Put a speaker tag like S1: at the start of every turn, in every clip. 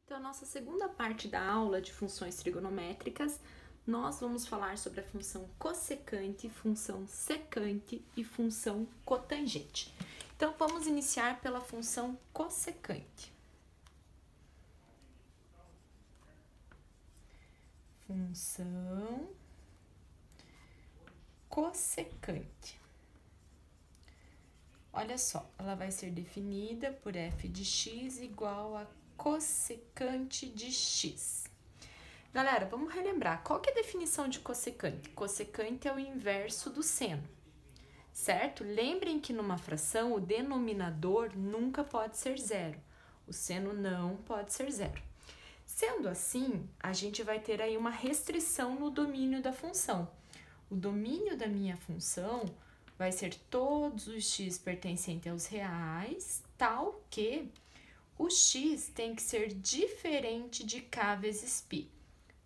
S1: Então, nossa segunda parte da aula de funções trigonométricas, nós vamos falar sobre a função cossecante, função secante e função cotangente. Então, vamos iniciar pela função cossecante. Função cossecante. Olha só, ela vai ser definida por f de x igual a cossecante de x. Galera, vamos relembrar. Qual que é a definição de cossecante? Cossecante é o inverso do seno, certo? Lembrem que numa fração o denominador nunca pode ser zero. O seno não pode ser zero. Sendo assim, a gente vai ter aí uma restrição no domínio da função. O domínio da minha função vai ser todos os x pertencentes aos reais, tal que o x tem que ser diferente de k vezes π,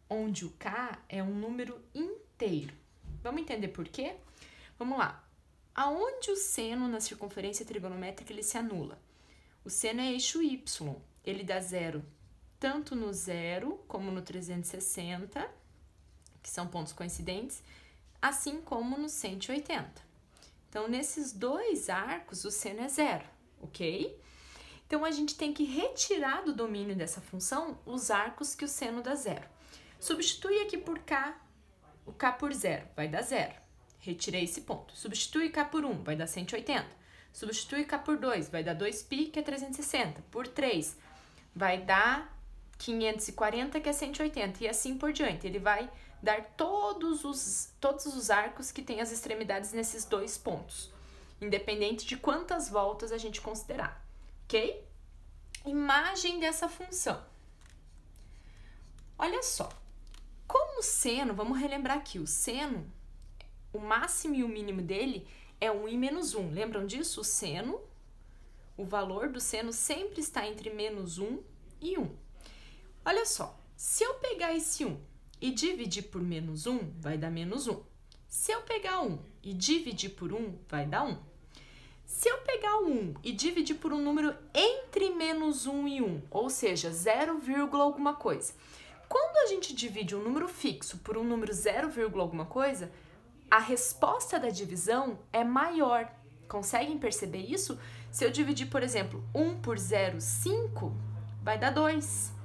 S1: onde o k é um número inteiro. Vamos entender por quê? Vamos lá. Aonde o seno na circunferência trigonométrica ele se anula? O seno é eixo y, ele dá zero tanto no 0 como no 360, que são pontos coincidentes, assim como no 180. Então, nesses dois arcos, o seno é zero, ok? Então, a gente tem que retirar do domínio dessa função os arcos que o seno dá zero. Substitui aqui por k, o k por zero, vai dar zero. Retirei esse ponto. Substitui k por 1, vai dar 180. Substitui k por 2, vai dar 2π, que é 360. Por 3, vai dar 540, que é 180. E assim por diante. Ele vai dar todos os arcos que têm as extremidades nesses dois pontos, independente de quantas voltas a gente considerar, ok? Imagem dessa função. Olha só, como o seno, vamos relembrar aqui, o seno, o máximo e o mínimo dele é 1 e menos 1. Lembram disso? O seno, o valor do seno sempre está entre menos 1 e 1. Olha só, se eu pegar esse 1 e dividir por menos 1, vai dar menos 1. Se eu pegar 1 e dividir por 1, vai dar 1. Se eu pegar o 1 e dividir por um número entre menos 1 e 1, ou seja, 0, alguma coisa. Quando a gente divide um número fixo por um número 0, alguma coisa, a resposta da divisão é maior. Conseguem perceber isso? Se eu dividir, por exemplo, 1 por 0, 5, vai dar 2.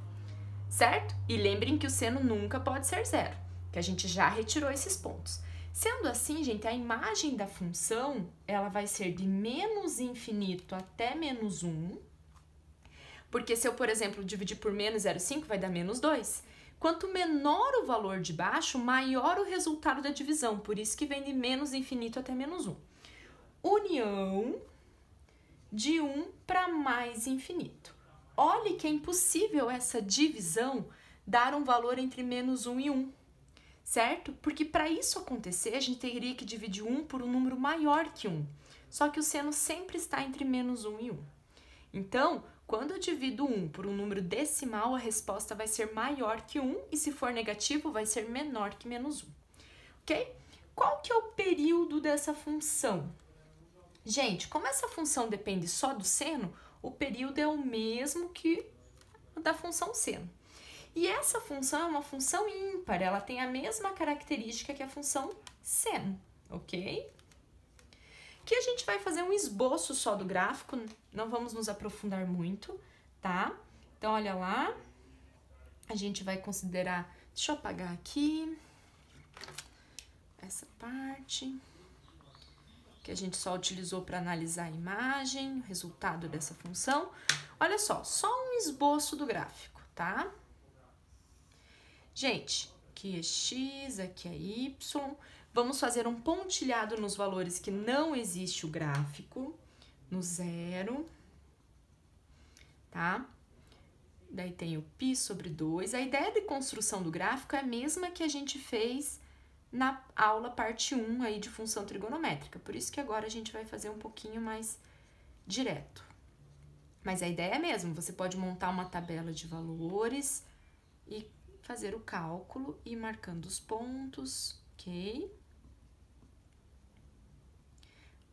S1: Certo? E lembrem que o seno nunca pode ser zero, que a gente já retirou esses pontos. Sendo assim, gente, a imagem da função, ela vai ser de menos infinito até menos 1, porque se eu, por exemplo, dividir por menos 0,5, vai dar menos 2. Quanto menor o valor de baixo, maior o resultado da divisão, por isso que vem de menos infinito até menos 1. União de 1 para mais infinito. Olhe que é impossível essa divisão dar um valor entre menos 1 e 1, certo? Porque para isso acontecer, a gente teria que dividir 1 por um número maior que 1. Só que o seno sempre está entre menos 1 e 1. Então, quando eu divido 1 por um número decimal, a resposta vai ser maior que 1, e se for negativo, vai ser menor que menos 1. Ok? Qual que é o período dessa função? Gente, como essa função depende só do seno, o período é o mesmo que o da função seno. E essa função é uma função ímpar, ela tem a mesma característica que a função seno, ok? Aqui a gente vai fazer um esboço só do gráfico, não vamos nos aprofundar muito, tá? Então, olha lá, a gente vai considerar, deixa eu apagar aqui, essa parte que a gente só utilizou para analisar a imagem, o resultado dessa função. Olha só um esboço do gráfico, tá? Gente, aqui é x, aqui é y. Vamos fazer um pontilhado nos valores que não existe o gráfico, no 0, tá? Daí tem o π sobre 2. A ideia de construção do gráfico é a mesma que a gente fez na aula parte 1 aí de função trigonométrica. Por isso que agora a gente vai fazer um pouquinho mais direto. Mas a ideia é a mesma, você pode montar uma tabela de valores e fazer o cálculo e ir marcando os pontos, ok?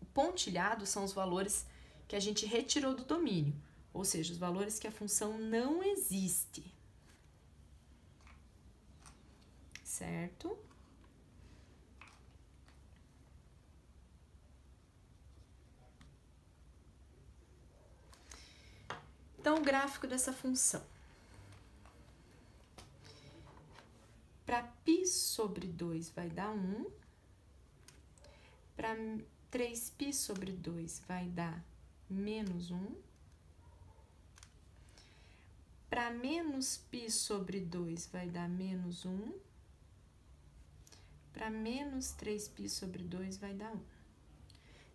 S1: O pontilhado são os valores que a gente retirou do domínio. ou seja, os valores que a função não existe. Certo? Então, o gráfico dessa função. Para π sobre 2 vai dar 1. Para 3π sobre 2 vai dar menos 1. Para menos π sobre 2 vai dar menos 1. Para menos 3π sobre 2 vai dar 1.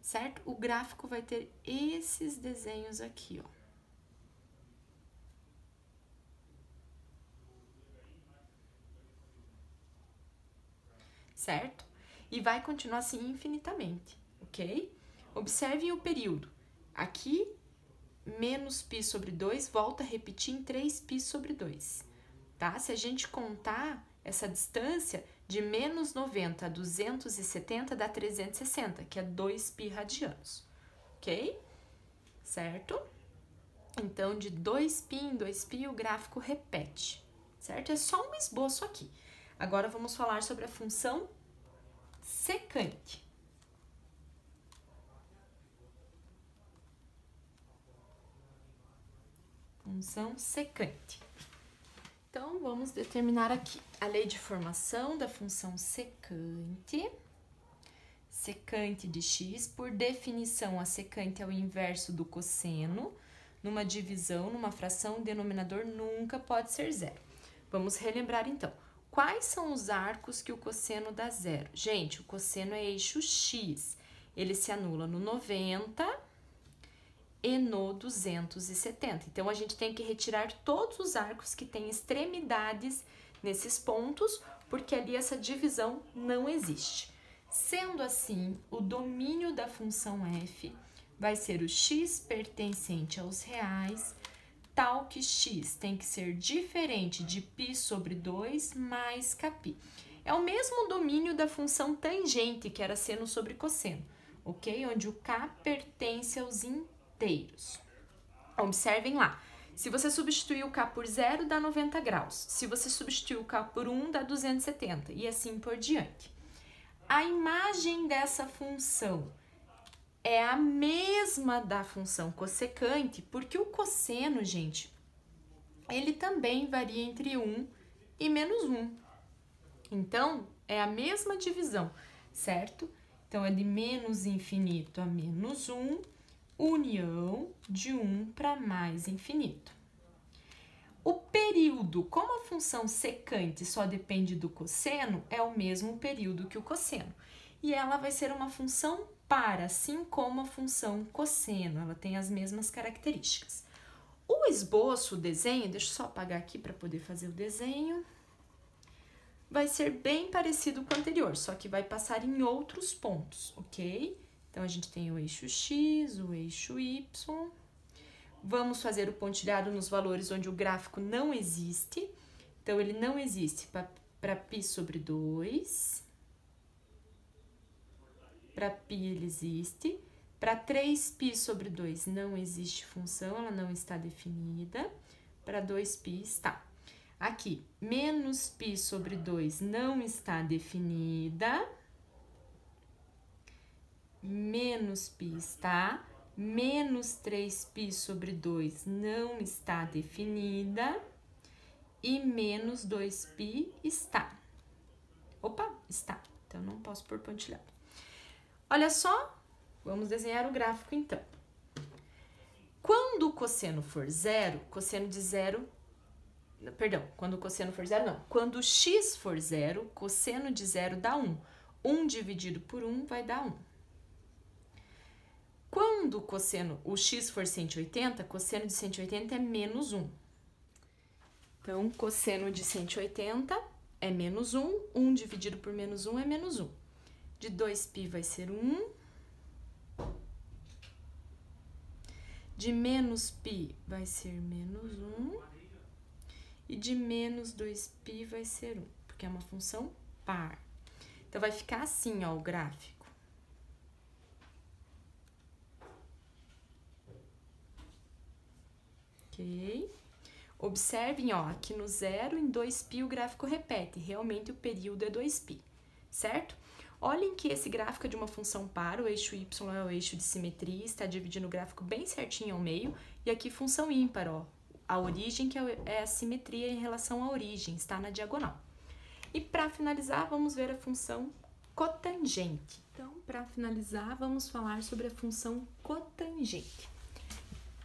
S1: Certo? O gráfico vai ter esses desenhos aqui, ó. Certo? E vai continuar assim infinitamente, ok? Observem o período. Aqui, menos π sobre 2 volta a repetir em 3π sobre 2, tá? Se a gente contar essa distância de menos 90 a 270 dá 360, que é 2π radianos, ok? Certo? Então, de 2π em 2π o gráfico repete, certo? É só um esboço aqui. Agora, vamos falar sobre a função secante. Função secante. Então, vamos determinar aqui a lei de formação da função secante. Secante de x, por definição, a secante é o inverso do cosseno. Numa divisão, numa fração, o denominador nunca pode ser zero. Vamos relembrar, então. Quais são os arcos que o cosseno dá zero? Gente, o cosseno é eixo x. Ele se anula no 90 e no 270. Então, a gente tem que retirar todos os arcos que têm extremidades nesses pontos, porque ali essa divisão não existe. Sendo assim, o domínio da função f vai ser o x pertencente aos reais, tal que x tem que ser diferente de π sobre 2 mais kπ. É o mesmo domínio da função tangente, que era seno sobre cosseno, ok? Onde o k pertence aos inteiros. Observem lá. Se você substituir o k por 0, dá 90 graus. Se você substituir o k por 1, dá 270, e assim por diante. A imagem dessa função é a mesma da função cossecante, porque o cosseno, gente, ele também varia entre 1 e menos 1. Então, é a mesma divisão, certo? Então, é de menos infinito a menos 1, união de 1 para mais infinito. O período, como a função secante só depende do cosseno, é o mesmo período que o cosseno. E ela vai ser uma função par, assim como a função cosseno, ela tem as mesmas características. O esboço, o desenho, deixa eu só apagar aqui para poder fazer o desenho, vai ser bem parecido com o anterior, só que vai passar em outros pontos, ok? Então, a gente tem o eixo x, o eixo y. Vamos fazer o pontilhado nos valores onde o gráfico não existe. Então, ele não existe para π sobre 2. Para π ele existe. Para 3π sobre 2 não existe função, ela não está definida. Para 2π está. Aqui, menos π sobre 2 não está definida. Menos π está. Menos 3π sobre 2 não está definida. E menos 2π está. Opa, está. Então, não posso pôr pontilhado. Olha só, vamos desenhar o gráfico, então. Quando o cosseno for zero, cosseno de zero... Perdão, quando o cosseno for zero, não. Quando o x for zero, cosseno de zero dá 1. 1 dividido por 1 vai dar 1. Quando o x for 180, cosseno de 180 é menos 1. Então, cosseno de 180 é menos 1. 1 dividido por menos 1 é menos 1. De 2π vai ser 1. De menos π vai ser menos 1. E de menos 2π vai ser 1, porque é uma função par. Então, vai ficar assim, ó, o gráfico. ok? Observem, ó, aqui no 0 em 2π o gráfico repete, realmente o período é 2π, certo? Olhem que esse gráfico é de uma função par, o eixo y é o eixo de simetria, está dividindo o gráfico bem certinho ao meio, e aqui função ímpar, ó, a origem que é a simetria em relação à origem, está na diagonal. E para finalizar, vamos ver a função cotangente. Então, para finalizar, vamos falar sobre a função cotangente.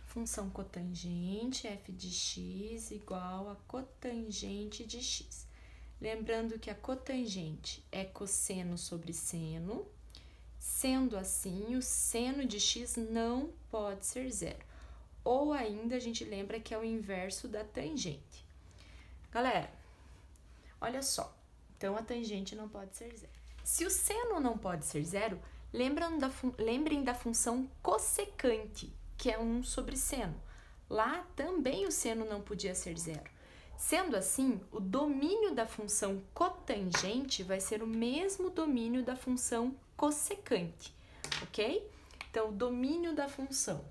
S1: Função cotangente, f de x igual a cotangente de x. Lembrando que a cotangente é cosseno sobre seno. Sendo assim, o seno de x não pode ser zero. Ou ainda, a gente lembra que é o inverso da tangente. Galera, olha só. Então, a tangente não pode ser zero. Se o seno não pode ser zero, lembrem da função cossecante, que é 1 sobre seno. Lá também o seno não podia ser zero. Sendo assim, o domínio da função cotangente vai ser o mesmo domínio da função cossecante, ok? Então, o domínio da função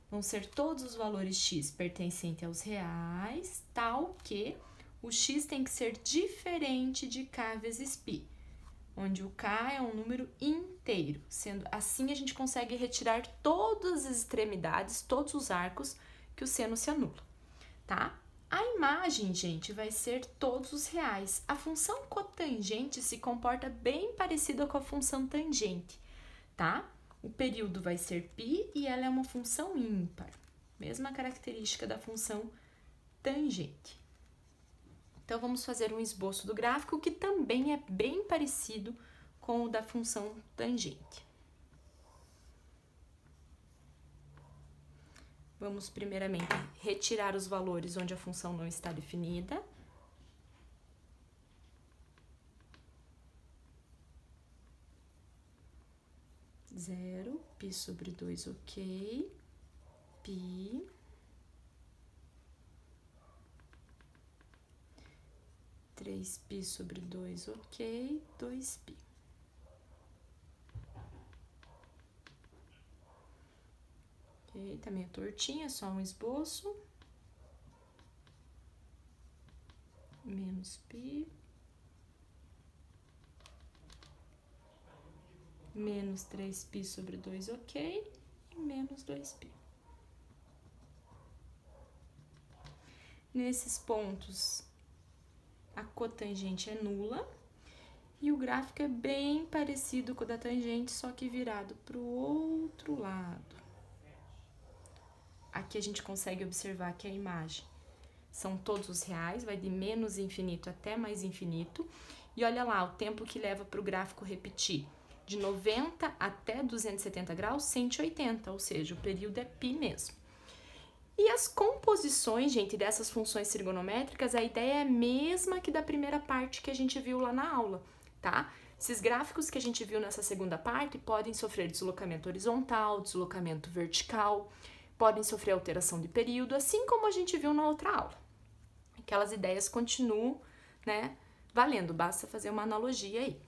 S1: vão ser todos os valores x pertencentes aos reais, tal que o x tem que ser diferente de k vezes π, onde o k é um número inteiro. Sendo assim, a gente consegue retirar todas as extremidades, todos os arcos que o seno se anula, tá? A imagem, gente, vai ser todos os reais. A função cotangente se comporta bem parecida com a função tangente, tá? O período vai ser π e ela é uma função ímpar. Mesma característica da função tangente. Então, vamos fazer um esboço do gráfico que também é bem parecido com o da função tangente. Vamos, primeiramente, retirar os valores onde a função não está definida. Zero, π sobre 2, ok. Π. Três π sobre 2, ok. 2π. Ok, tá meio tortinha, só um esboço. Menos π. Menos 3π sobre 2, ok. E menos 2π. Nesses pontos, a cotangente é nula. E o gráfico é bem parecido com o da tangente, só que virado para o outro lado. Aqui a gente consegue observar que a imagem são todos os reais, vai de menos infinito até mais infinito. E olha lá, o tempo que leva para o gráfico repetir. De 90 até 270 graus, 180, ou seja, o período é π mesmo. E as composições, gente, dessas funções trigonométricas, a ideia é a mesma que da primeira parte que a gente viu lá na aula, tá? Esses gráficos que a gente viu nessa segunda parte podem sofrer deslocamento horizontal, deslocamento vertical, podem sofrer alteração de período, assim como a gente viu na outra aula. Aquelas ideias continuam, né, valendo, basta fazer uma analogia aí.